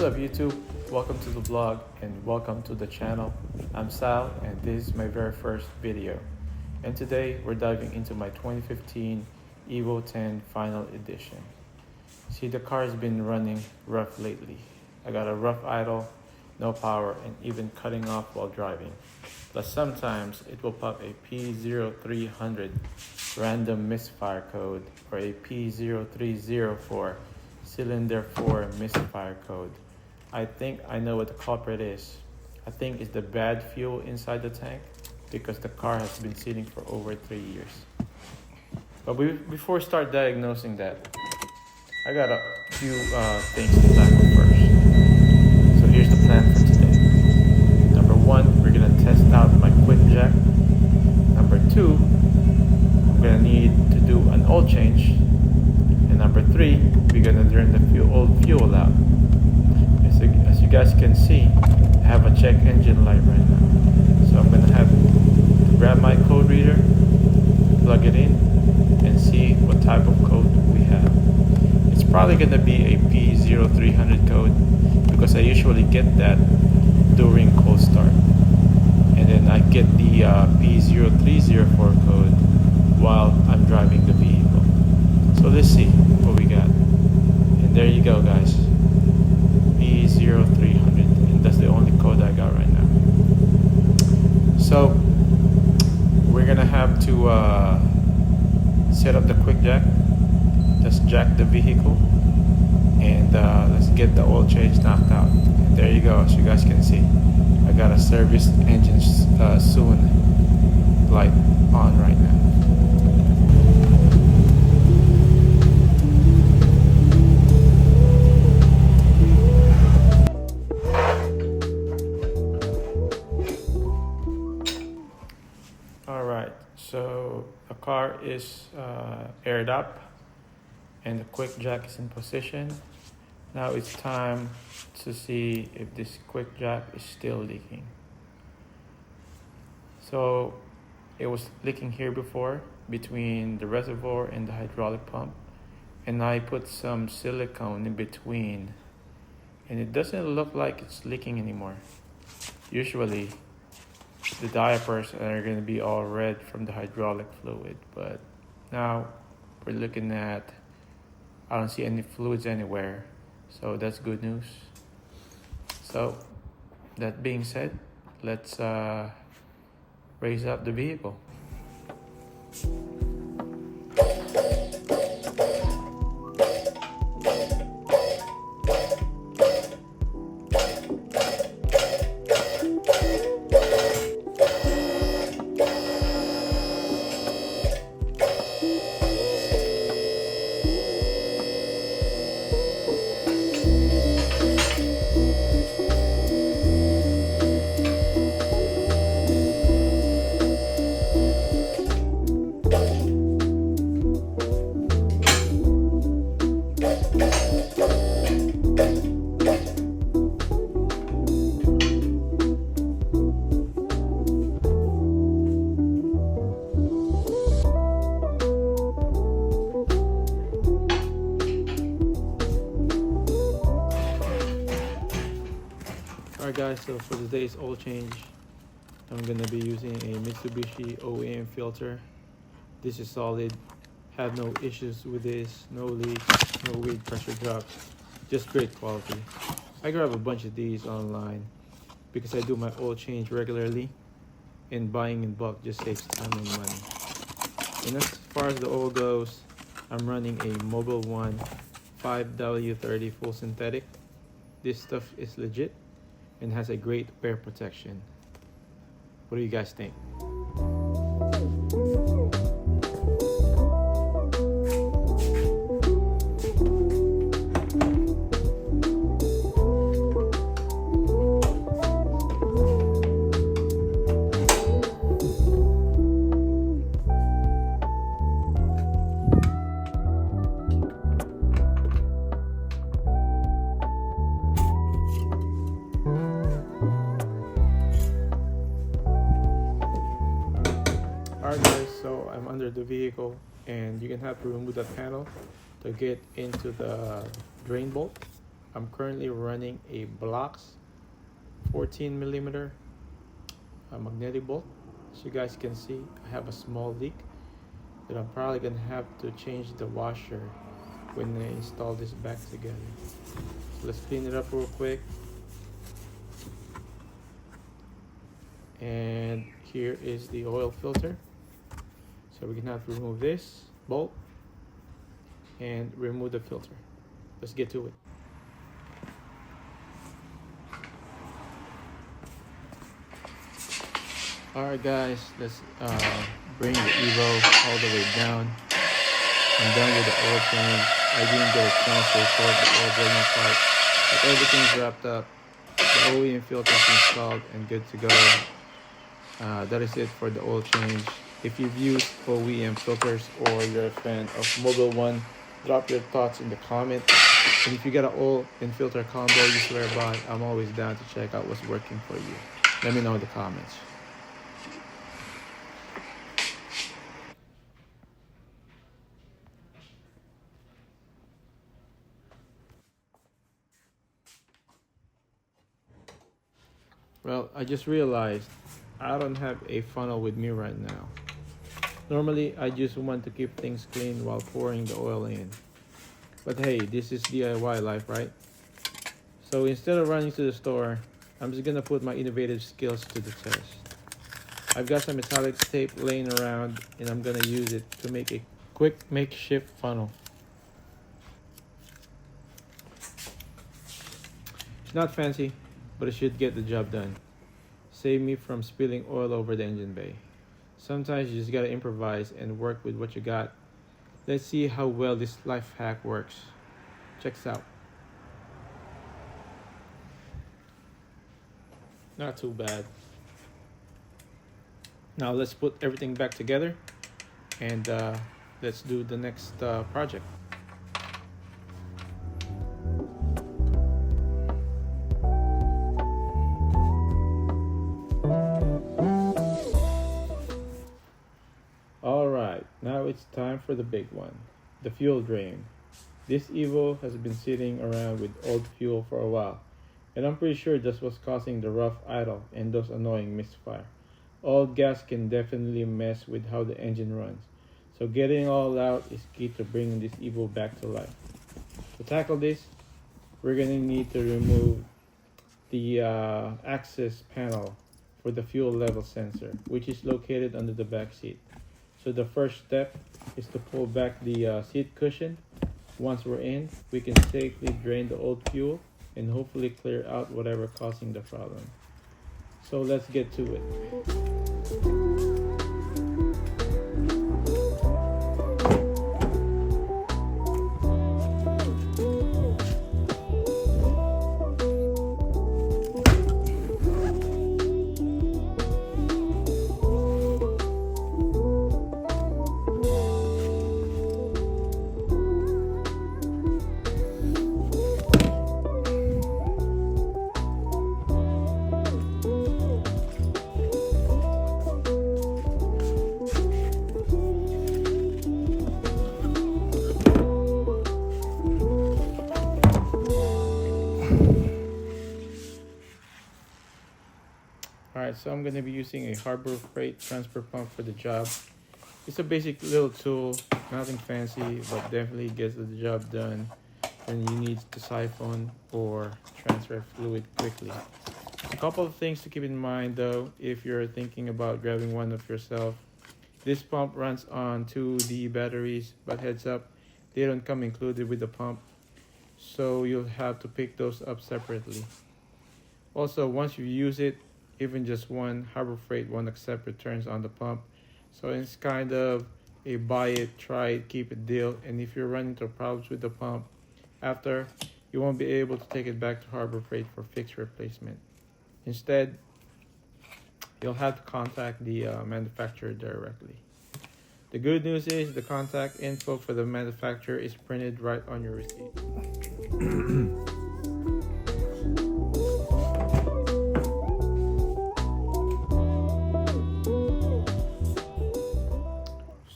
up YouTube? Welcome to the vlog and welcome to the channel. I'm Sal and this is my very first video. And today we're diving into my 2015 Evo 10 Final Edition. See, the car has been running rough lately. I got a rough idle, no power, and even cutting off while driving. Plus sometimes it will pop a P0300 random misfire code or a P0304 cylinder 4 misfire code. I think I know what the culprit is. I think it's the bad fuel inside the tank because the car has been sitting for over 3 years. But before we start diagnosing that, I got a few things to tackle first. So here's the plan for today. Number one, we're gonna test out my QuickJack. Number two, I'm gonna need to do an oil change. And number three, we're gonna drain the old fuel out. As you guys can see, I have a check engine light right now. So I'm gonna have to grab my code reader, plug it in, and see what type of code we have. It's probably gonna be a P0300 code because I usually get that during cold start. And then I get the P0304 code while I'm driving the vehicle. So let's see what we got. And there you go, guys. P0300, and that's the only code I got right now. So we're gonna have to set up the QuickJack. Let's jack the vehicle and let's get the oil change knocked out. And there you go, as you guys can see, I got a service engine soon light on right now. Alright, so the car is aired up and the QuickJack is in position. Now it's time to see if this QuickJack is still leaking. So it was leaking here before between the reservoir and the hydraulic pump, and I put some silicone in between and it doesn't look like it's leaking anymore. Usually the diapers are going to be all red from the hydraulic fluid, but now we're looking at, I don't see any fluids anywhere, so that's good news. So that being said, let's raise up the vehicle. Alright guys, so for today's oil change, I'm going to be using a Mitsubishi OEM filter. This is solid, have no issues with this, no leaks, no weird pressure drops, just great quality. I grab a bunch of these online because I do my oil change regularly, and buying in bulk just saves time and money. And as far as the oil goes, I'm running a Mobil 1 5W30 full synthetic. This stuff is legit and has a great wear protection. What do you guys think? Alright guys, so I'm under the vehicle and you can have to remove that panel to get into the drain bolt. I'm currently running a Blocks 14mm magnetic bolt. As you guys can see, I have a small leak that I'm probably gonna have to change the washer when I install this back together. So let's clean it up real quick. And here is the oil filter. So we're gonna have to remove this bolt and remove the filter. Let's get to it. Alright guys, let's bring the Evo all the way down. I'm done with the oil change. I didn't get a chance to record the oil drain part, but everything's wrapped up. The OEM filter is installed and good to go. That is it for the oil change. If you've used OEM filters or you're a fan of Mobile One, drop your thoughts in the comments. And if you got an oil and filter combo you swear by, I'm always down to check out what's working for you. Let me know in the comments. Well, I just realized I don't have a funnel with me right now. Normally, I just want to keep things clean while pouring the oil in. But hey, this is DIY life, right? So instead of running to the store, I'm just gonna put my innovative skills to the test. I've got some metallic tape laying around and I'm gonna use it to make a quick makeshift funnel. It's not fancy, but it should get the job done. Save me from spilling oil over the engine bay. Sometimes you just gotta improvise and work with what you got. Let's see how well this life hack works. Check this out. Not too bad. Now let's put everything back together and let's do the next project. Alright, now it's time for the big one, the fuel drain. This Evo has been sitting around with old fuel for a while, and I'm pretty sure that's what's causing the rough idle and those annoying misfire. Old gas can definitely mess with how the engine runs, so getting it all out is key to bringing this Evo back to life. To tackle this, we're going to need to remove the access panel for the fuel level sensor, which is located under the back seat. So the first step is to pull back the seat cushion. Once we're in, we can safely drain the old fuel and hopefully clear out whatever causing the problem. So let's get to it. Alright, so I'm going to be using a Harbor Freight transfer pump for the job. It's a basic little tool, nothing fancy, but definitely gets the job done when you need to siphon or transfer fluid quickly. A couple of things to keep in mind though, if you're thinking about grabbing one of yourself. This pump runs on 2D batteries, but heads up, they don't come included with the pump, so you'll have to pick those up separately. Also, once you use it, even just one, Harbor Freight won't accept returns on the pump. So it's kind of a buy it, try it, keep it deal. And if you run into problems with the pump after, you won't be able to take it back to Harbor Freight for fixed replacement. Instead, you'll have to contact the manufacturer directly. The good news is the contact info for the manufacturer is printed right on your receipt.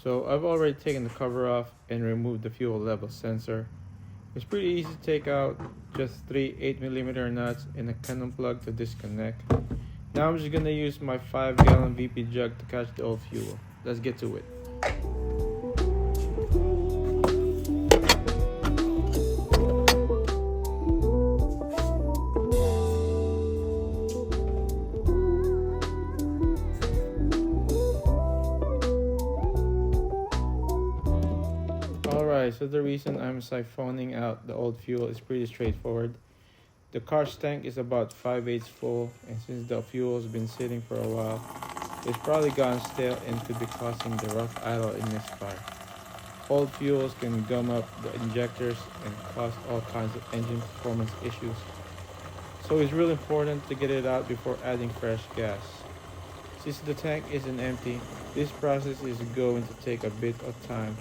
So I've already taken the cover off and removed the fuel level sensor. It's pretty easy to take out, just 3 8mm nuts and a cannon plug to disconnect. Now I'm just gonna use my 5-gallon VP jug to catch the old fuel. Let's get to it. Alright, so the reason I'm siphoning out the old fuel is pretty straightforward. The car's tank is about 5/8 full, and since the fuel has been sitting for a while, it's probably gone stale and could be causing the rough idle and misfire. Old fuels can gum up the injectors and cause all kinds of engine performance issues. So it's really important to get it out before adding fresh gas. Since the tank isn't empty, this process is going to take a bit of time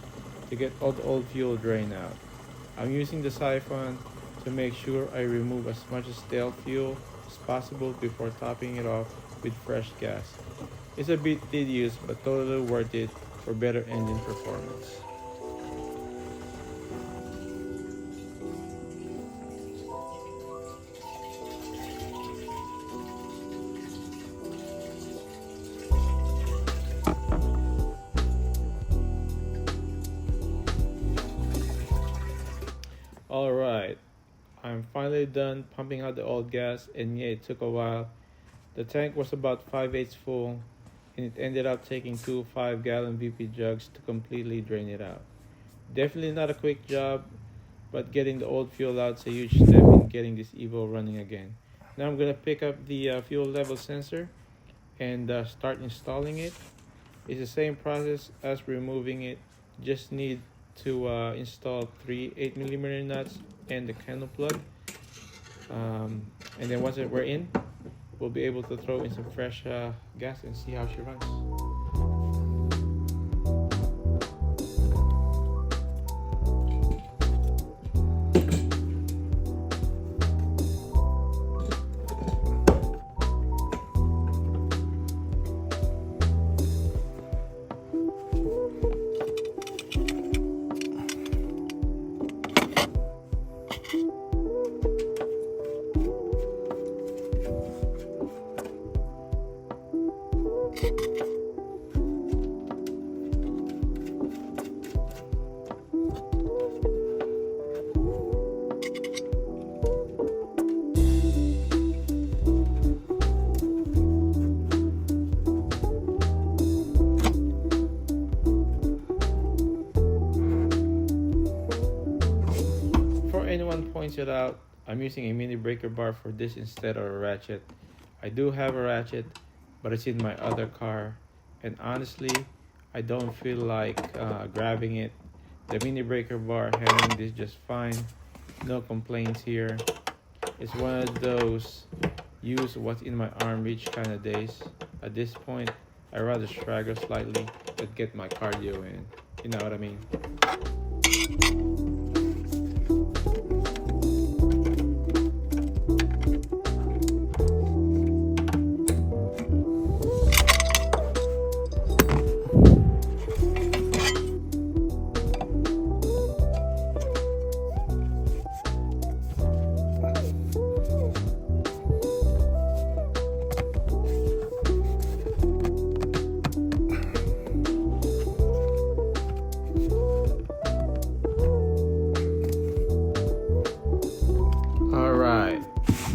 to get all the old fuel drained out. I'm using the siphon to make sure I remove as much stale fuel as possible before topping it off with fresh gas. It's a bit tedious but totally worth it for better engine performance. Alright, I'm finally done pumping out the old gas, and yeah, it took a while. The tank was about 5/8 full, and it ended up taking 2 5-gallon VP jugs to completely drain it out. Definitely not a quick job, but getting the old fuel out is a huge step in getting this Evo running again. Now I'm going to pick up the fuel level sensor and start installing it. It's the same process as removing it, just need to install 3 8mm nuts and the cannon plug, and then once we're in, we'll be able to throw in some fresh gas and see how she runs. Anyone points it out, I'm using a mini breaker bar for this instead of a ratchet. I do have a ratchet, but it's in my other car, and honestly, I don't feel like grabbing it. The mini breaker bar handling this just fine, no complaints here. It's one of those use what's in my arm reach kind of days. At this point, I rather straggle slightly but get my cardio in. You know what I mean?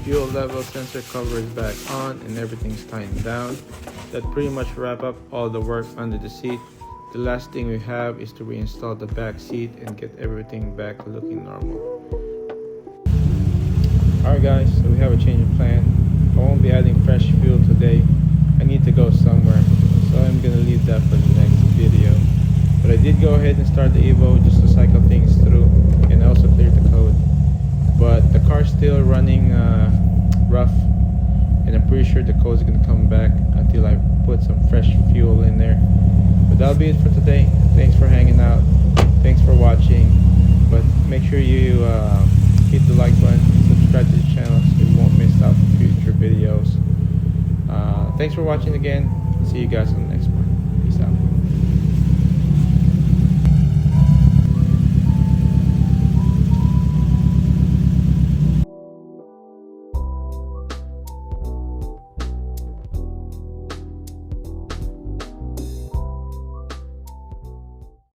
Fuel level sensor cover is back on and everything's tightened down. That pretty much wrap up all the work under the seat. The last thing we have is to reinstall the back seat and get everything back looking normal. Alright guys, so we have a change of plan. I won't be adding fresh fuel today. I need to go somewhere, so I'm gonna leave that for the next video. But I did go ahead and start the Evo just to cycle things through and also clear the code. But the car's still running rough, and I'm pretty sure the code's gonna come back until I put some fresh fuel in there. But that'll be it for today. Thanks for hanging out. Thanks for watching. But make sure you hit the like button, subscribe to the channel so you won't miss out on future videos. Thanks for watching again. See you guys on the next